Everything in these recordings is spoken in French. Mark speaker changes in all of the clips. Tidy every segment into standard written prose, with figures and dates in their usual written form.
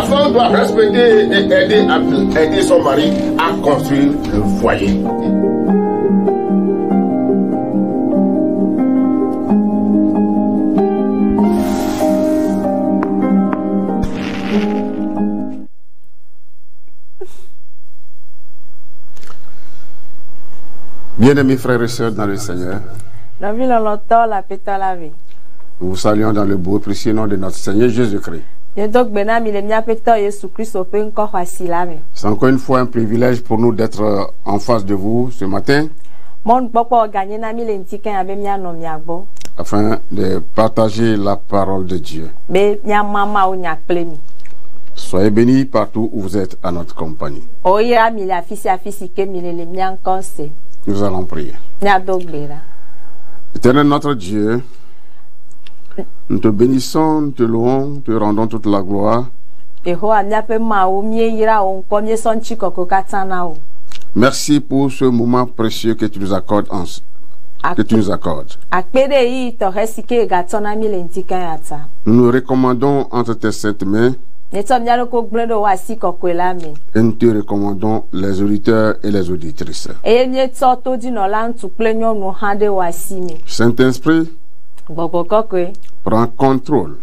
Speaker 1: La femme doit respecter et aider son mari à construire le foyer.
Speaker 2: Bien-aimés frères et sœurs dans le Seigneur, nous vous saluons dans le beau et précieux nom de notre Seigneur Jésus-Christ. C'est encore une fois un privilège pour nous d'être en face de vous ce matin afin de partager la parole de Dieu. Soyez bénis partout où vous êtes à notre compagnie. Nous allons prier. Éternel notre Dieu, nous te bénissons, nous te louons, nous te rendons toute la gloire. Merci pour ce moment précieux que tu nous accordes. Nous nous recommandons entre tes saintes mains. Et nous te recommandons les auditeurs et les auditrices. Saint-Esprit, prends contrôle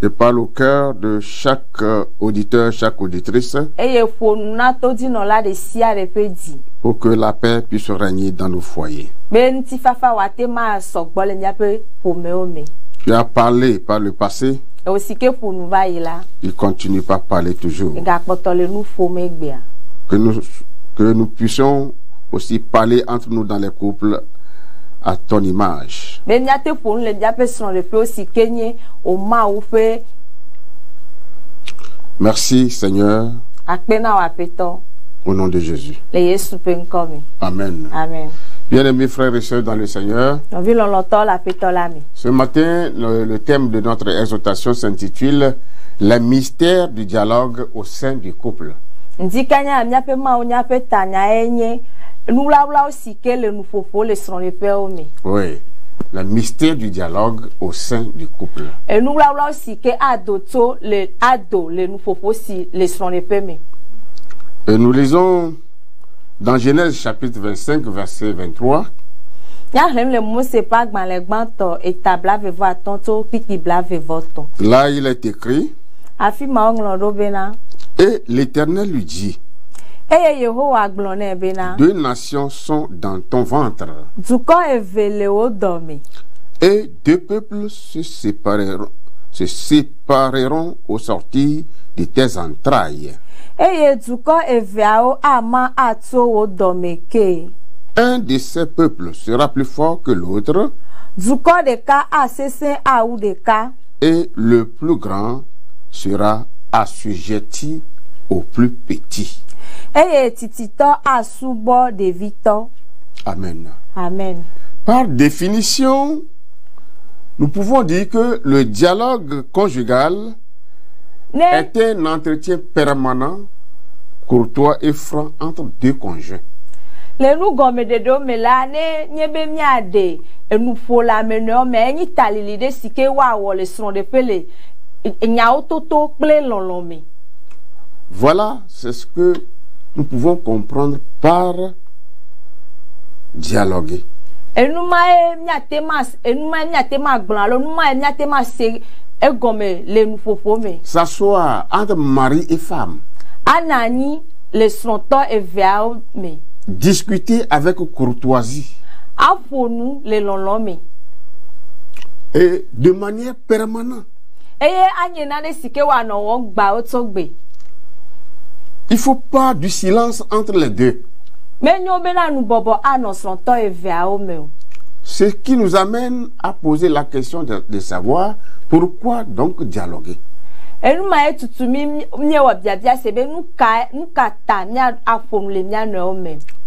Speaker 2: et parle au cœur de chaque auditeur, chaque auditrice, pour que la paix puisse régner dans nos foyers. Tu as parlé par le passé. Il continue par parler toujours. Que nous puissions aussi parler entre nous dans les couples à ton image. Merci Seigneur. Au nom de Jésus. Amen.
Speaker 3: Amen.
Speaker 2: Bien-aimés frères et sœurs dans le Seigneur, ce matin, le thème de notre exhortation s'intitule « Les mystères du dialogue au sein du couple ». Oui, le mystère du dialogue au sein du couple. Et nous lisons dans Genèse chapitre 25, verset 23. Là, il est écrit, et l'Éternel lui dit, deux nations sont dans ton ventre, et deux peuples se sépareront au sortir de tes entrailles. Un de ces peuples sera plus fort que l'autre, et le plus grand sera assujetti au plus petit. Amen.
Speaker 3: Amen.
Speaker 2: Par définition, nous pouvons dire que le dialogue conjugal est un entretien permanent, courtois et franc entre deux conjoints. Voilà, c'est ce que nous pouvons comprendre par dialoguer. S'asseoir entre mari et femme. Discuter avec courtoisie. Et de manière permanente. Il ne faut pas du silence entre les deux. Ce qui nous amène à poser la question de savoir pourquoi donc dialoguer.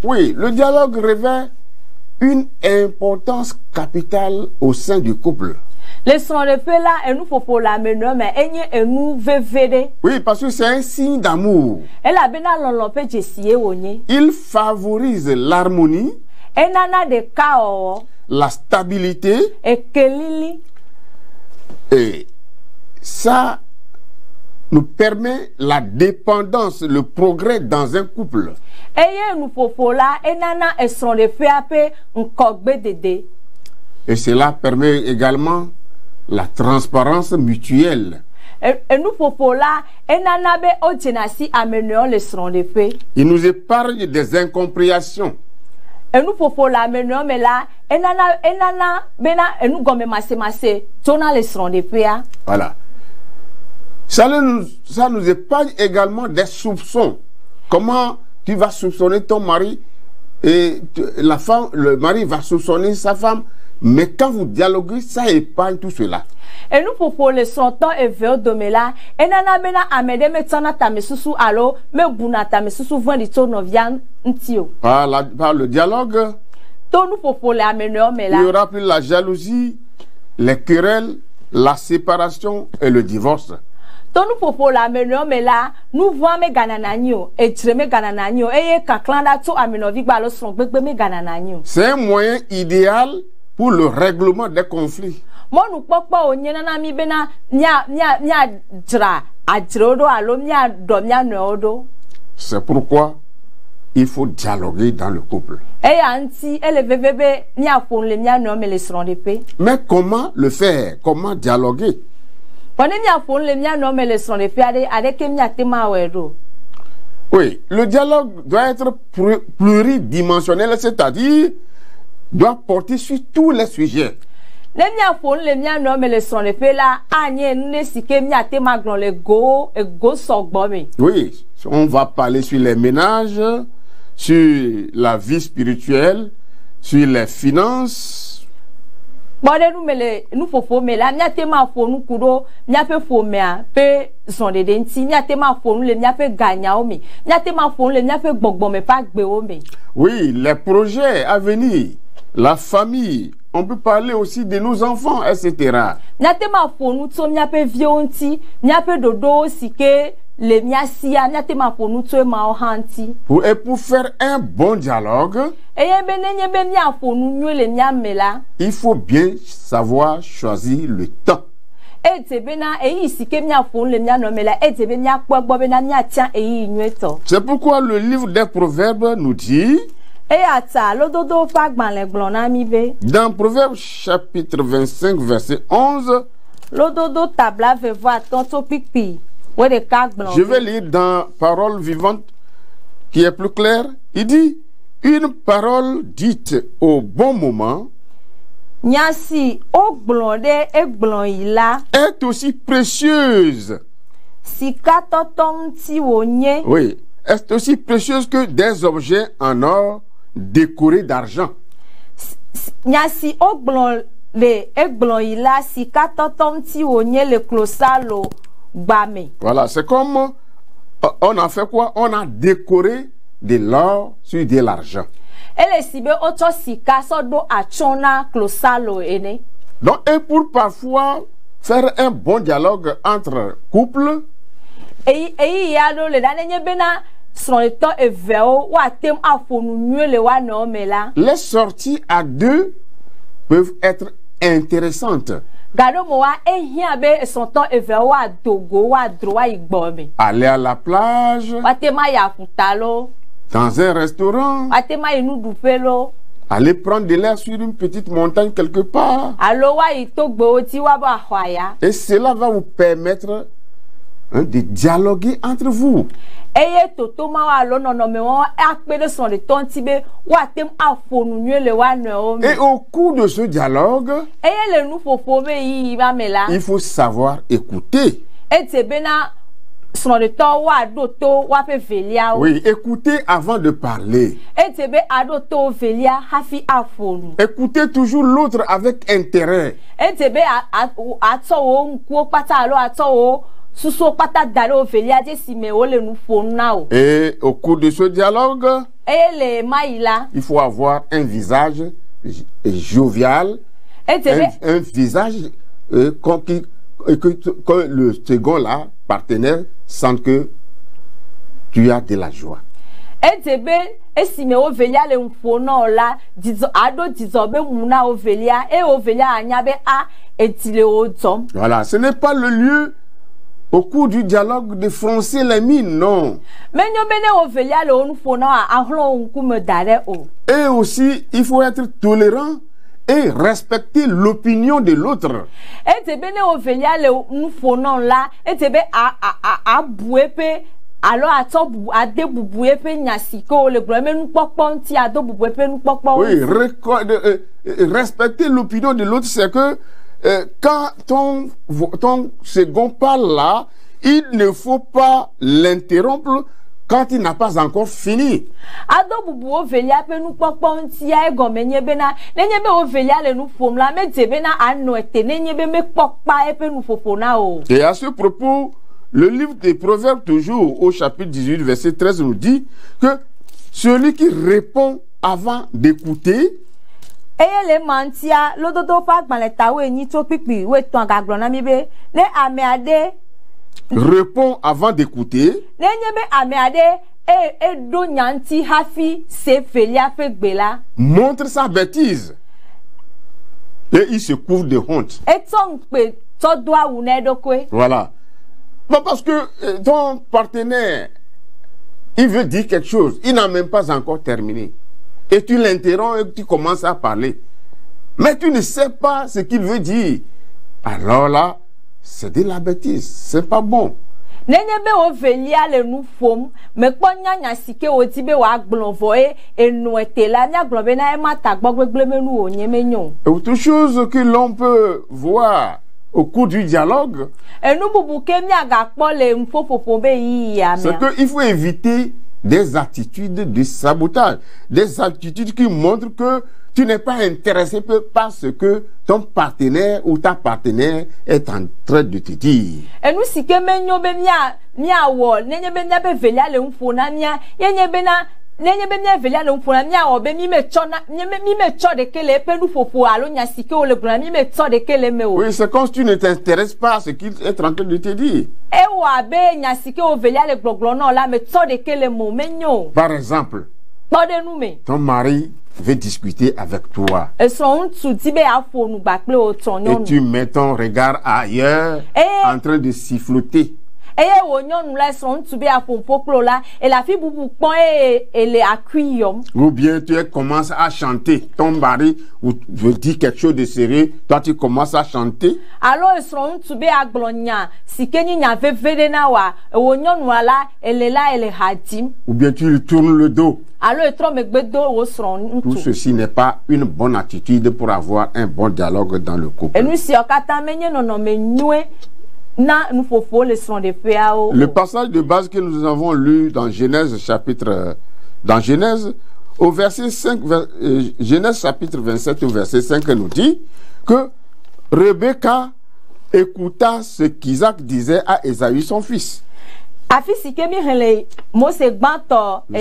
Speaker 2: Oui, le dialogue revêt une importance capitale au sein du couple. Oui, parce que c'est un signe d'amour. Il favorise l'harmonie, la stabilité, et ça nous permet la dépendance, le progrès dans un couple. Et cela permet également la transparence mutuelle. Il nous épargne des incompréhensions. Voilà. Ça nous épargne également des soupçons. Comment tu vas soupçonner ton mari et le mari va soupçonner sa femme. Mais quand vous dialoguez, ça épargne tout cela.
Speaker 3: Et nous pour le sonton et vers domela et nana bena amede metana tamesusu alo me bunata mesusu vend di tono vian ntio.
Speaker 2: Par le dialogue,
Speaker 3: to nous pour le amener mais là.
Speaker 2: Il y aura plus la jalousie, les querelles, la séparation et le divorce.
Speaker 3: To nous pour la amener mais là nous voit me ganananyo et treme ganananyo et kaklanda to amenovi balo son gbegbe me ganananyo.
Speaker 2: C'est un moyen idéal pour le règlement des conflits. C'est pourquoi il faut dialoguer dans le couple. Mais comment le faire? Comment dialoguer? Oui, le dialogue doit être pluridimensionnel, c'est-à-dire doit porter sur tous les sujets. Oui, on va parler sur les ménages, sur la vie spirituelle, sur les finances. Oui, les projets à venir, la famille. On peut parler aussi de nos enfants, etc. Et pour faire un bon dialogue, il faut bien savoir choisir le temps. C'est pourquoi le livre des Proverbes nous dit, dans Proverbes chapitre 25, verset 11, je vais lire dans Parole vivante qui est plus claire. Il dit, une parole dite au bon moment est aussi précieuse. Oui, est aussi précieuse que des objets en or décorés d'argent. Voilà, c'est comme on a fait quoi? On a décoré de l'or sur de l'argent. Donc, et pour parfois faire un bon dialogue entre couples, les sorties à deux peuvent être intéressantes. Aller à la plage, dans un restaurant, aller prendre de l'air sur une petite montagne quelque part. Et cela va vous permettre de dialoguer entre vous. Et au cours de ce dialogue, il faut savoir écouter. Oui, écoutez avant de parler. Écoutez toujours l'autre avec intérêt. Et au cours de ce dialogue, il faut avoir un visage jovial, un visage que le second là, partenaire, sent que tu as de la joie. Voilà, ce n'est pas le lieu au cours du dialogue de froncer les mines, non. Et aussi, il faut être tolérant et respecter l'opinion de l'autre. Oui, respecter l'opinion de l'autre, c'est que quand ton second parle là, il ne faut pas l'interrompre quand il n'a pas encore fini. Et à ce propos, le livre des Proverbes, toujours au chapitre 18, verset 13, nous dit que celui qui répond avant d'écouter répond avant d'écouter montre sa bêtise et il se couvre de honte. Voilà. Pas parce que ton partenaire il veut dire quelque chose, il n'a même pas encore terminé et tu l'interromps et tu commences à parler, mais tu ne sais pas ce qu'il veut dire. Alors là, c'est de la bêtise, c'est pas bon. Autre chose que l'on peut voir au cours du dialogue, c'est qu'il faut éviter des attitudes de sabotage, des attitudes qui montrent que tu n'es pas intéressé par ce que ton partenaire ou ta partenaire est en train de te dire. Oui, c'est comme si tu ne t'intéresses pas à ce qu'il est en train de te dire. Par exemple, ton mari veut discuter avec toi et tu mets ton regard ailleurs en train de siffloter. Ou bien tu commences à chanter, ton mari veut dire quelque chose de sérieux, toi tu commences à chanter. Ou bien tu lui tournes le dos. Tout ceci n'est pas une bonne attitude pour avoir un bon dialogue dans le couple. Le passage de base que nous avons lu dans Genèse chapitre au verset 5, Genèse chapitre 27 au verset 5 nous dit que Rebecca écouta ce qu'Isaac disait à Ésaü son fils. Le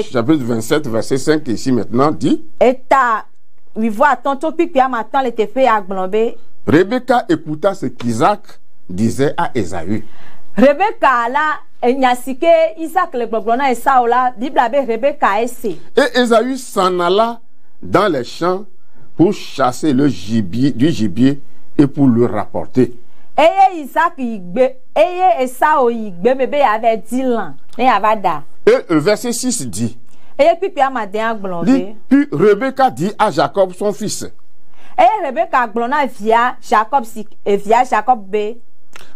Speaker 2: chapitre 27 verset 5 ici maintenant dit Rebecca écouta ce qu'Isaac disait à Ésaü. Et Ésaü s'en alla dans les champs pour chasser du gibier et pour le rapporter. Et le verset 6 dit puis Rebecca dit à Jacob son fils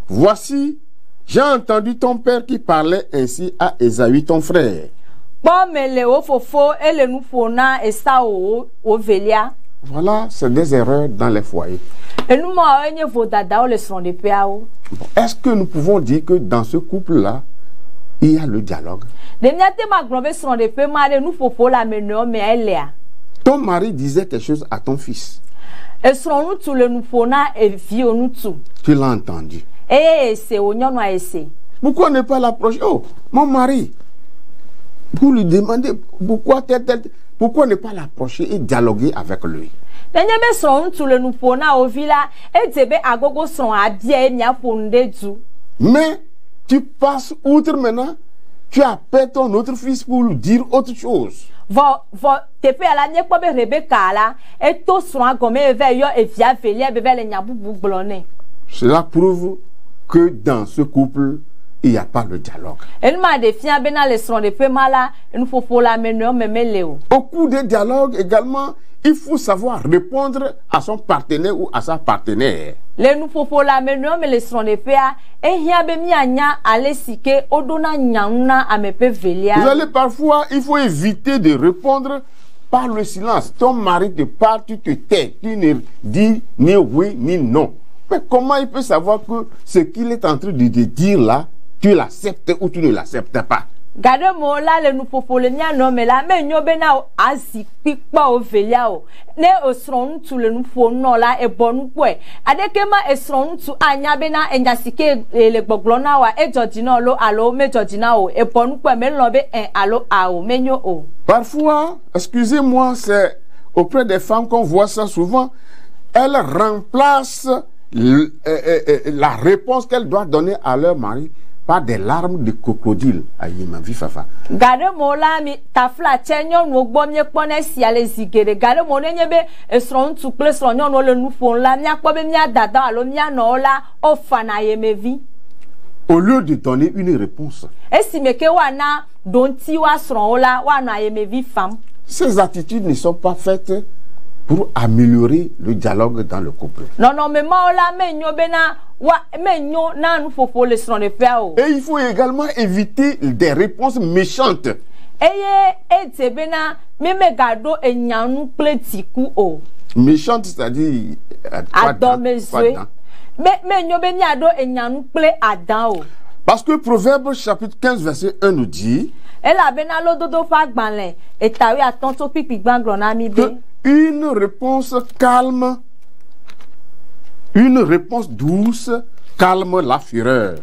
Speaker 2: voici, j'ai entendu ton père qui parlait ainsi à Ésaü ton frère. Voilà, c'est des erreurs dans les foyers. Est-ce que nous pouvons dire que dans ce couple-là, il y a le dialogue? Ton mari disait quelque chose à ton fils. Tu l'as entendu. Pourquoi ne pas l'approcher? Oh, mon mari, pour lui demander pourquoi ne pas l'approcher et dialoguer avec lui? Mais tu passes outre maintenant, tu appelles ton autre fils pour lui dire autre chose. Cela prouve que dans ce couple, il n'y a pas le dialogue. Au cours des dialogues également, il faut savoir répondre à son partenaire ou à sa partenaire. Vous allez parfois, il faut éviter de répondre par le silence. Ton mari te parle, tu te tais, tu ne dis ni oui ni non. Mais comment il peut savoir que ce qu'il est en train de te dire là, tu l'acceptes ou tu ne l'acceptes pas?
Speaker 3: Gade mo la le nou popole nya no me la me nyo be na azi pikpa o velia o ne osron tu le nou fo no la e bonu kwe adeke ma esron tu anya be na enjasike le gboglo na wa e jojina lo alo me jojina o e bonu kwe me lo be en alo a o me nyo o.
Speaker 2: Parfois, excusez-moi, c'est auprès des femmes qu'on voit ça souvent, elles remplacent la réponse qu'elles doivent donner à leur mari par des larmes de crocodile. Aïe, ma vie, fafa.
Speaker 3: Gade mo la mi tafla chenyo no gbo mi pone si ale zigere. Gade mo ne nyebe esron tu kle sron no le nou fon la mi akpo be mi adada alo mi no la o fana ye me vie.
Speaker 2: Au lieu de donner une réponse.
Speaker 3: Estime ke wana donti wa sron la wana ye me vie femme.
Speaker 2: Ces attitudes ne sont pas faites pour améliorer le dialogue dans le couple.
Speaker 3: Non, non, mais moi, là, mais nous,
Speaker 2: et il faut également éviter des réponses méchantes. Méchante, c'est-à-dire parce que Proverbe chapitre 15 verset 1 nous dit que une réponse calme, une réponse douce calme la fureur.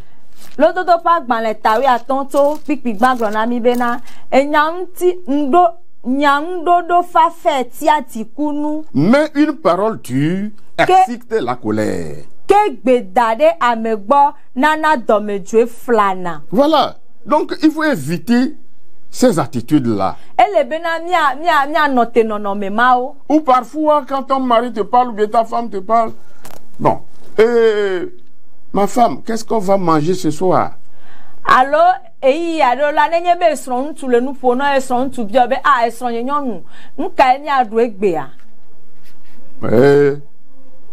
Speaker 2: Mais une parole dure excite la colère. Voilà. Donc il faut éviter ces attitudes-là. Ou parfois, quand ton mari te parle ou bien ta femme te parle, bon, ma femme, qu'est-ce qu'on va manger ce soir?
Speaker 3: Alors,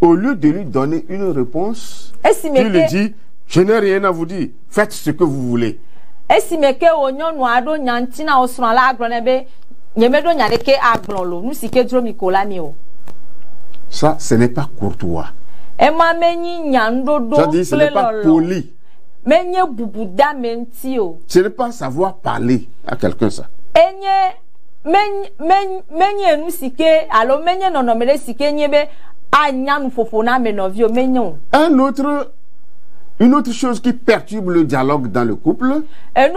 Speaker 2: au lieu de lui donner une réponse, tu lui dis, je n'ai rien à vous dire, faites ce que vous voulez. Ça, ce n'est pas courtois. Ça dit, ce n'est pas poli. Ce n'est pas savoir parler à quelqu'un, ça. Une autre chose qui perturbe le dialogue dans le couple, c'est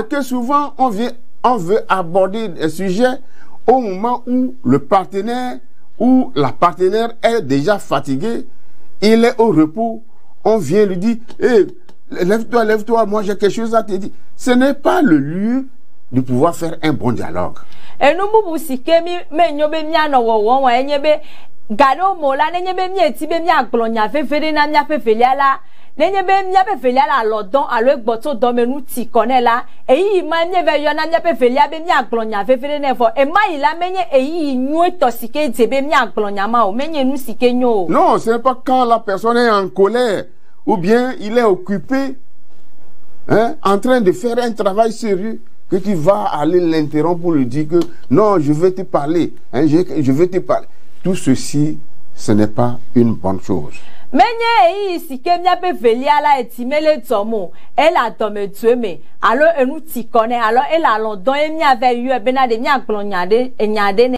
Speaker 2: que souvent on veut aborder un sujet au moment où le partenaire ou la partenaire est déjà fatigué, il est au repos, on vient lui dire hey, lève-toi, lève-toi, moi j'ai quelque chose à te dire. Ce n'est pas le lieu de pouvoir faire un bon dialogue.
Speaker 3: Gado mola nenye be mieti be mia gblonya fefere na mia fefelia la nenye be mia fefelia la lodon alo egboto do menu ti konela eyi ma mie ve yo na mia fefelia be mia gblonya fefere ne fo e ma ila menye eyi nyu tosike te be mia gblonya ma o menye nu sike nyo.
Speaker 2: Non, ce n'est pas quand la personne est en colère ou bien il est occupé en train de faire un travail sérieux que tu vas aller l'interrompre pour lui dire que non, je vais te parler, je vais te parler. Tout ceci, ce n'est pas une bonne chose.
Speaker 3: Menye si kemia pe velia la etimele tomo elle a tome tueme alors enu ti connaît alors elle a london emi ave yu e bena de nya gblonya de enyade